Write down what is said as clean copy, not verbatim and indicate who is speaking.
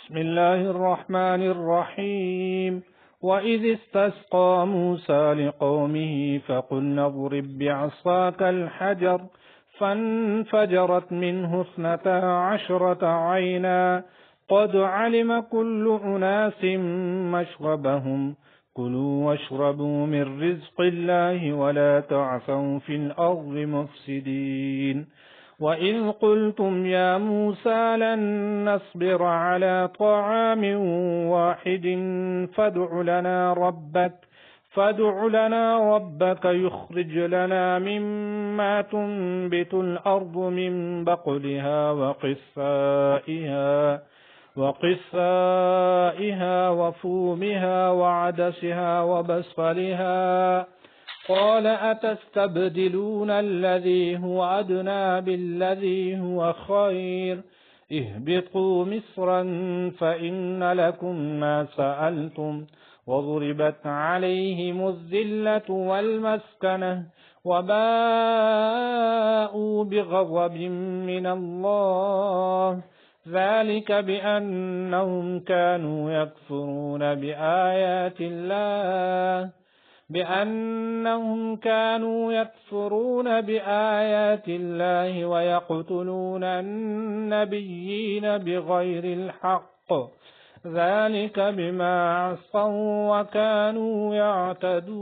Speaker 1: بسم الله الرحمن الرحيم. وإذ استسقى موسى لقومه فقلنا اضرب بعصاك الحجر فانفجرت منه 12 عينا قد علم كل أناس مشربهم كلوا واشربوا من رزق الله ولا تعثوا في الأرض مفسدين. وإذ قلتم يا موسى لن نصبر على طعام واحد فادع لنا ربك يخرج لنا مما تنبت الأرض من بقلها وقثائها وفومها وعدسها وبصلها قال أتستبدلون الذي هو أدنى بالذي هو خير اهبطوا مصرا فإن لكم ما سألتم وضربت عليهم الذلة والمسكنة وباءوا بغضب من الله ذلك بأنهم كانوا يكفرون بآيات الله ويقتلون النبيين بغير الحق ذلك بما عصوا وكانوا يعتدون.